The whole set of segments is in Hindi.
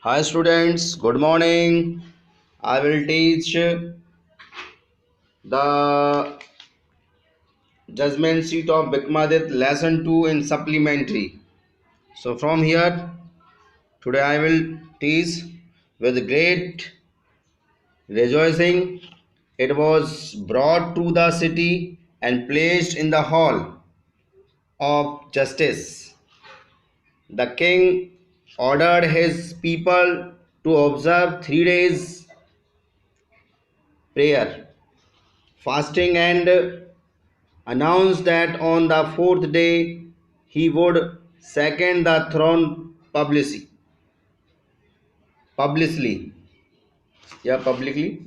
Hi students, good morning. I will teach the judgment sheet of Bikmadit lesson 2 in supplementary. So from here today I will teach with great rejoicing. It was brought to the city and placed in the hall of justice. The king ordered his people to observe 3 days prayer, fasting, and announced that on the fourth day he would second the throne publicly या publicly.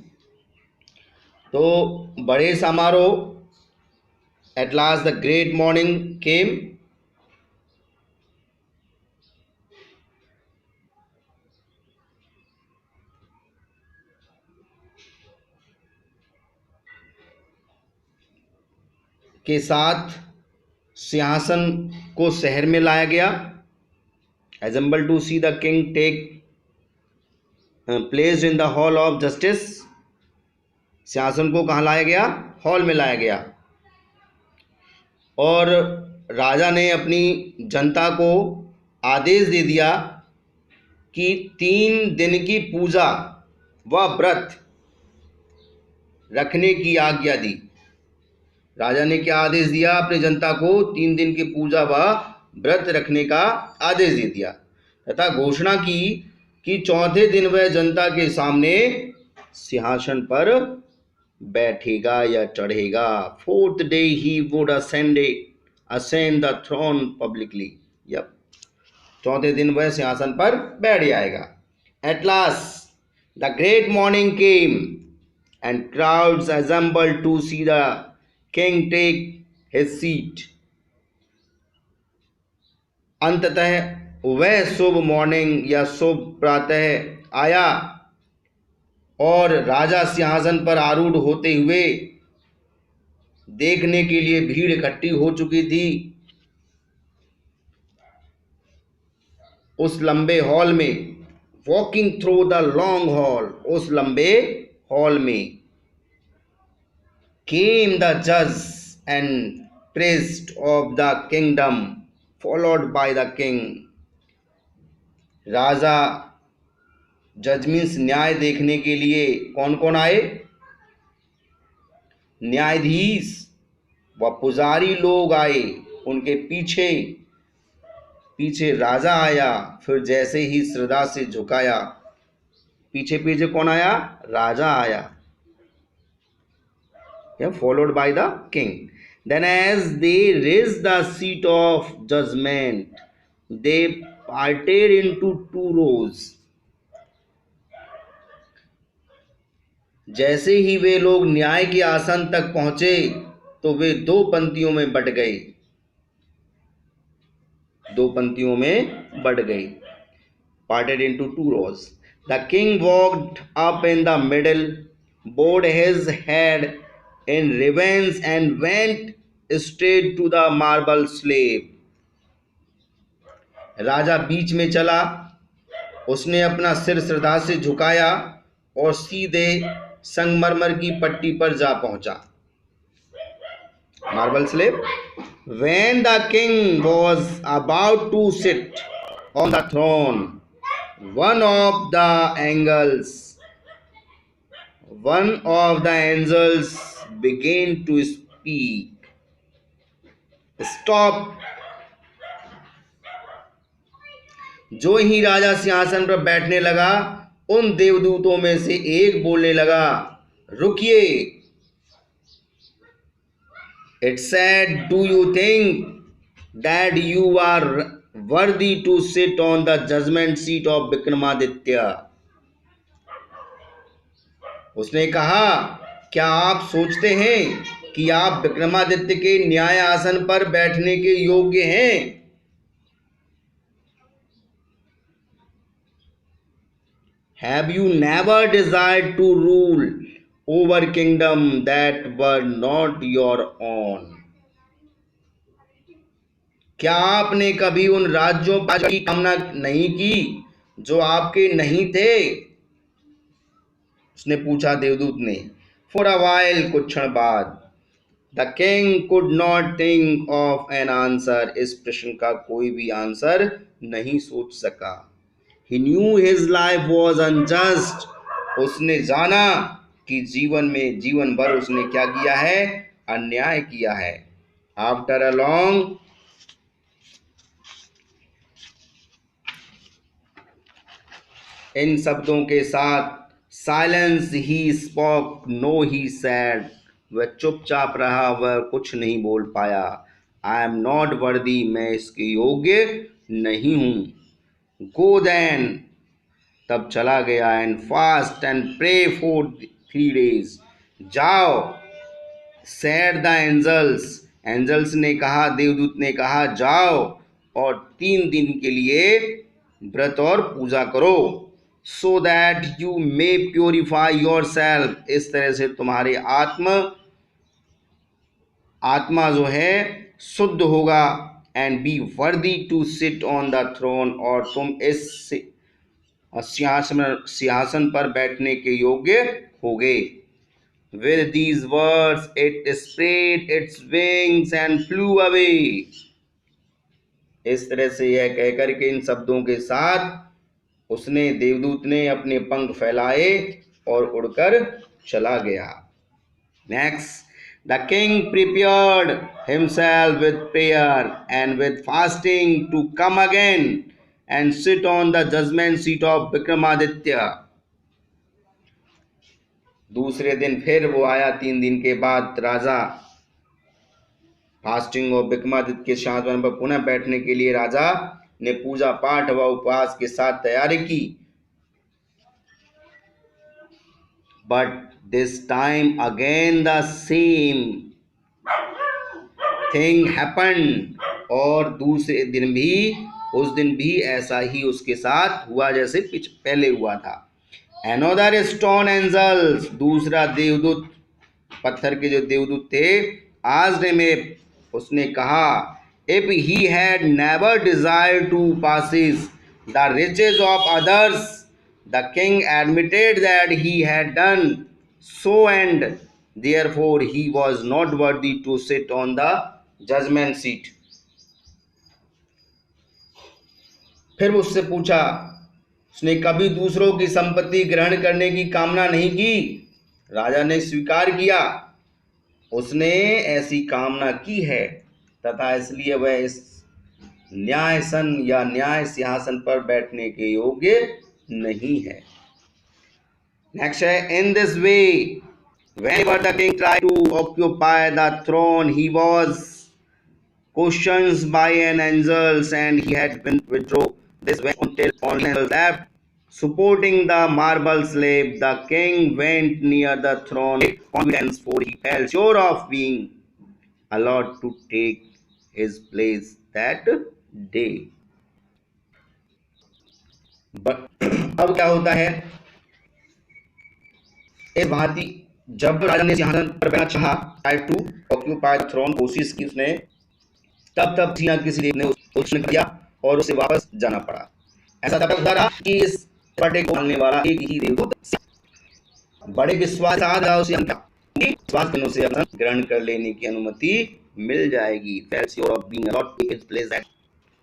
तो बड़े समारोह at last the great morning came के साथ सिंहासन को शहर में लाया गया. Assembled to see the king take placed in the hall of justice. सिंहासन को कहाँ लाया गया? हॉल में लाया गया. और राजा ने अपनी जनता को आदेश दे दिया कि 3 दिन की पूजा व व्रत रखने की आज्ञा दी. राजा ने क्या आदेश दिया? अपनी जनता को 3 दिन की पूजा व व्रत रखने का आदेश दे दिया तथा घोषणा की कि चौथे दिन वह जनता के सामने सिंहासन पर बैठेगा या चढ़ेगा. Fourth day he would ascend the throne publicly. Yup, चौथे दिन वह सिंहासन पर बैठ जाएगा. At last the great morning came and crowds assembled to see the king take his seat. अंततः वह शुभ मॉर्निंग या शुभ प्रातः आया और राजा सिंहासन पर आरूढ़ होते हुए देखने के लिए भीड़ इकट्ठी हो चुकी थी. उस लंबे हॉल में, walking through the long haul, उस लंबे हॉल में came the judge and priest of the kingdom followed by the king. राजा जज मीन्स न्याय देखने के लिए कौन कौन आए? न्यायाधीश व पुजारी लोग आए. उनके पीछे पीछे राजा आया. फिर जैसे ही श्रद्धा से झुकाया, पीछे पीछे कौन आया? राजा आया. Followed by the king. Then as they raised the seat of judgment, they parted into 2 rows. जैसे ही वे लोग न्याय के आसन तक पहुंचे तो वे 2 पंक्तियों में बट गए. 2 पंक्तियों में बट गए. Parted into 2 rows. The king walked up in the middle, bowed his head in reverence and went straight to the marble slab. राजा बीच में चला, उसने अपना सिर श्रद्धा से झुकाया और सीधे संगमरमर की पट्टी पर जा पहुंचा. Marble slab. When the king was about to sit on the throne, one of the angels began to speak. Stop. जो ही राजा सिंहासन पर बैठने लगा, उन देवदूतों में से एक बोलने लगा, रुकिए. It said, do you think that you are worthy to sit on the judgment seat of Vikramaditya? उसने कहा, क्या आप सोचते हैं कि आप विक्रमादित्य के न्याय आसन पर बैठने के योग्य हैं? Have you never desired to rule over kingdom that were not your own? क्या आपने कभी उन राज्यों की कामना नहीं की जो आपके नहीं थे? उसने पूछा देवदूत ने। फॉर अ वाइल, कुछ क्षण बाद। The king could not think of an answer, इस प्रश्न का कोई भी आंसर नहीं सोच सका। He knew his life was unjust, उसने जाना कि जीवन भर उसने क्या किया है? अन्याय किया है। आफ्टर अ लॉन्ग, इन शब्दों के साथ, silence he spoke no he said, वह चुपचाप रहा, वह कुछ नहीं बोल पाया। आई एम नॉट वर्दी, मैं इसके योग्य नहीं हूं। गो देन, तब चला गया। And fast and pray for 3 days, जाओ। सैड द एंजल्स, एंजल्स ने कहा, देवदूत ने कहा, जाओ और 3 दिन के लिए व्रत और पूजा करो। So that you may purify yourself, इस तरह से तुम्हारे आत्मा जो है शुद्ध होगा। And be worthy to sit on the throne, और तुम इस सिंहासन पर बैठने के योग्य होगे। With these words it spread its wings and flew away. इस तरह से यह कहकर के, इन शब्दों के साथ, उसने, देवदूत ने अपने पंख फैलाए और उड़कर चला गया। Next, the king prepared himself with prayer and with fasting to come again and sit on the judgment seat of Vikramaditya. दूसरे दिन फिर वो आया, 3 दिन के बाद राजा फास्टिंग और विक्रमादित्य के सिंहासन पर पुनः बैठने के लिए राजा ने पूजा पाठ व उपवास के साथ तैयारी की। But this time again the same thing happened, और दूसरे दिन भी, उस दिन भी ऐसा ही उसके साथ हुआ जैसे पहले हुआ था। Another stone angels, दूसरा देवदूत, पत्थर के जो देवदूत थे, asked him, उसने कहा, if he had never desired to possess the riches of others, the king admitted that he had done so, and therefore he was not worthy to sit on the judgment seat. फिर उससे पूछा, उसने कभी दूसरों की संपत्ति ग्रहण करने की कामना नहीं की? राजा ने स्वीकार किया, उसने ऐसी कामना की है, तथा इसलिए वह इस न्यायसन या न्याय सिंहासन पर बैठने के योग्य नहीं है। नेक्स्ट है, in this way whenever the king tried to occupy the throne, he was questioned by an angels, and he had been withdrawn. This went until only an angel left supporting the marble slab. The king went near the throne with confidence, for he felt sure of being allowed to take his place that day. अब क्या होता है, इस भांति जब राजा ने सिंहासन पर बैठना चाहा, ट्राई टू ऑक्यूपाई थ्रोन, कोशिश की उसने, तब किसी न किसी देव ने उसने किया और उसे वापस जाना पड़ा। ऐसा तब तक रहा कि इस पटे को डालने वाला एक ही देवदूत बड़े विश्वास उसे विश्वास करने से ग्रहण कर लेने की अनुमति मिल जाएगी।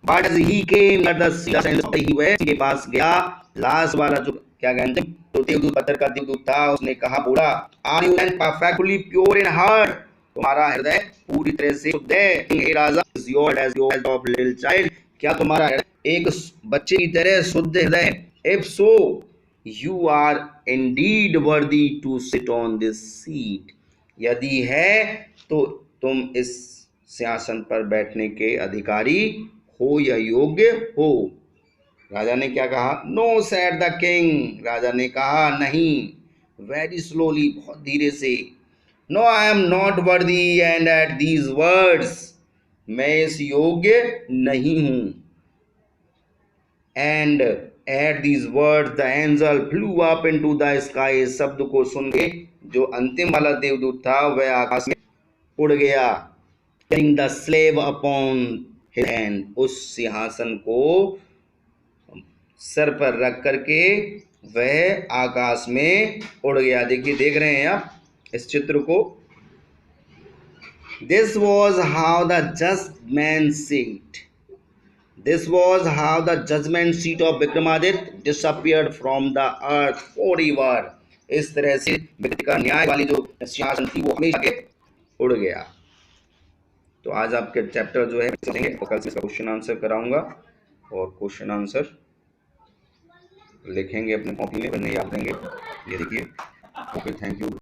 But as he came at the के पास गया, लास्ट वाला जो क्या कहते हैं, तो देवदूत, पत्थर का देवदूत था, उसने कहा, बोला, are you perfectly pure in heart, तुम्हारा हृदय पूरी तरह से शुद्ध है। राजा, is your as your of little child, क्या तुम्हारा एक बच्चे की तरह शुद्ध हृदय है? If so you are indeed worthy to sit on this seat, यदि है तो तुम इस सिंहासन पर बैठने के अधिकारी हो या योग्य हो। राजा ने क्या कहा? नो सैड द किंग, राजा ने कहा, नहीं। वेरी स्लोली, बहुत धीरे से। No I am not worthy, and at these words, मैं इस योग्य नहीं हूं। And at these words the angel flew up into the sky, शब्द को सुन के जो अंतिम वाला देवदूत था वह आकाश में उड़ गया। The slave upon his hand, उस सिंहासन को सर पर रख करके वह आकाश में उड़ गया। देखिए, देख रहे हैं आप इस चित्र को। This was how the judgement seat This was how the judgment seat of Vikramaditya disappeared from the earth forever. इस तरह से विक्रमादित्य का न्याय वाली जो सिंहासन थी वो हमेशा के उड़ गया। तो आज आपके चैप्टर जो है और कल से इसका क्वेश्चन आंसर कराऊंगा और क्वेश्चन आंसर लिखेंगे अपने कॉपी में, वरना याद रहेंगे। ये देखिए। Okay, thank you.